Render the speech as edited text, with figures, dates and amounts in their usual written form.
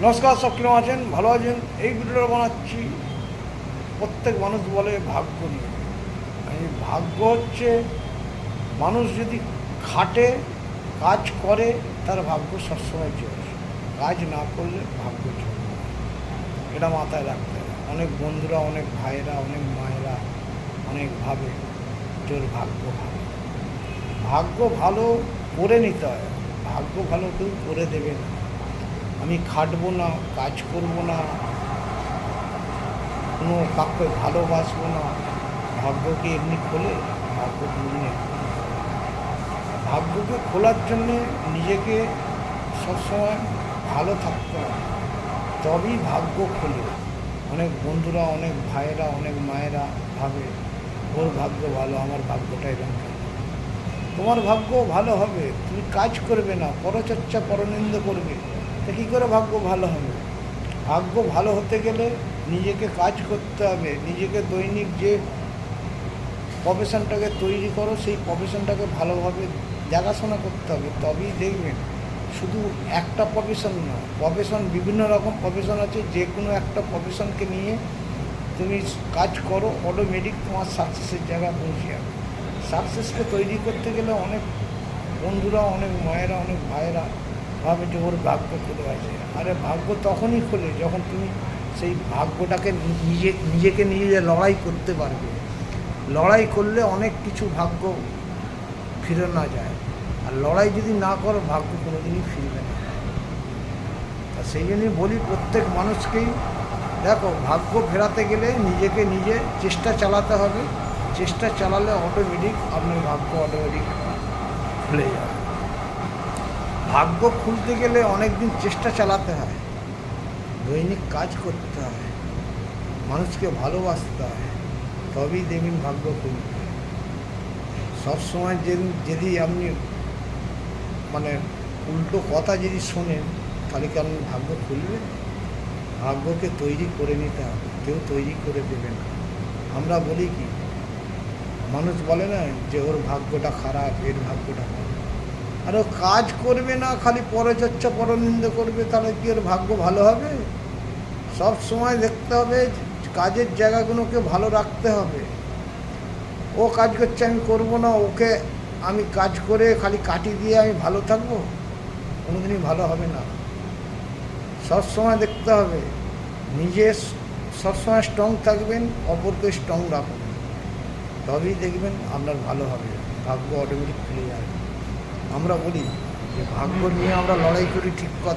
নমস্কার, সব কিরকম আছেন? ভালো আছেন? এই ভিডিওটা বানাচ্ছি প্রত্যেক মানুষ বলে ভাগ্য নিয়ে। এই ভাগ্য হচ্ছে মানুষ যদি খাটে, কাজ করে, তার ভাগ্য সবসময় জোর। কাজ না করলে ভাগ্য জোর না। এটা মাথায় রাখতে হবে। অনেক বন্ধুরা, অনেক ভাইয়েরা, অনেক মায়েরা অনেক ভাবে জোর ভাগ্য ভালো। ভাগ্য ভালো করে নিতে হয়। ভাগ্য ভালো কেউ করে দেবে না। আমি খাটবো না, কাজ করব না, কোনো কাউকে ভালোবাসবো না, ভাগ্যকে এমনি খোলে? ভাগ্য দুনিয়া। ভাগ্যকে খোলার জন্যে নিজেকে সবসময় ভালো থাকতে হবে, তবেই ভাগ্য খোলে। অনেক বন্ধুরা, অনেক ভাইয়েরা, অনেক মায়েরা ভাবে ওর ভাগ্য ভালো, আমার ভাগ্যটা এরকম কেন? তোমার ভাগ্য ভালো হবে, তুমি কাজ করবে না, পরচর্চা পরনিন্দ করবে, তা কী করে ভাগ্য ভালো হবে? ভাগ্য ভালো হতে গেলে নিজেকে কাজ করতে হবে। নিজেকে দৈনিক যে প্রফেশনটাকে তৈরি করো, সেই প্রফেশনটাকে ভালোভাবে দেখাশোনা করতে হবে, তবেই দেখবেন। শুধু একটা প্রফেশন না, প্রফেশন বিভিন্ন রকম প্রফেশন আছে। যে কোনো একটা প্রফেশনকে নিয়ে তুমি কাজ করো, অটোমেটিক তোমার সাকসেসের জায়গা পৌঁছে যাবে। সাকসেসকে তৈরি করতে গেলে অনেক বন্ধুরা, অনেক মায়েরা, অনেক ভাইয়েরা ভাবে যে ওর ভাগ্য খুলে আছে। আরে ভাগ্য তখনই খোলে যখন তুমি সেই ভাগ্যটাকে নিজেকে নিজে লড়াই করতে পারবে। লড়াই করলে অনেক কিছু ভাগ্য ফিরে না যায়। আর লড়াই যদি না করো, ভাগ্য কোনো দিনই ফিরবে না। তা সেই জন্যই বলি প্রত্যেক মানুষকেই, দেখো, ভাগ্য ফেরাতে গেলে নিজেকে নিজে চেষ্টা চালাতে হবে। চেষ্টা চালালে অটোমেটিক আপনার ভাগ্য অটোমেটিক খুলে যাবে। ভাগ্য খুলতে গেলে অনেক দিন চেষ্টা চালাতে হয়, দৈনিক কাজ করতে হয়, মানুষকে ভালোবাসতে হয়, তবেই দেখবেন ভাগ্য খুলবে। সবসময় যদি আপনি মানে উল্টো কথা যদি শোনেন, তাহলে কি আপনি ভাগ্য খুলবে? ভাগ্যকে তৈরি করে নিতে হবে, কেউ তৈরি করে দেবে না। আমরা বলি কি, মানুষ বলে না যে ওর ভাগ্যটা খারাপ, এর ভাগ্যটা খারাপ। আর ও কাজ করবে না, খালি পরচর্চা পরনিন্দ করবে, তাহলে কি ওর ভাগ্য ভালো হবে? সব সময় দেখতে হবে, কাজের জায়গাগুলোকে ভালো রাখতে হবে। ও কাজ করছে, আমি করব না, ওকে আমি কাজ করে খালি কাটি দিয়ে আমি ভালো থাকবো? কোনোদিনই ভালো হবে না। সব সময় দেখতে হবে, নিজে সবসময় স্ট্রং থাকবেন, অপরকে স্ট্রং রাখবেন, তবেই দেখবেন আপনার ভালো হবে, ভাগ্য অটোমেটিক খুলে যাবে। আমরা বলি যে ভাগ্য নিয়ে আমরা লড়াই করি, ঠিক কথা।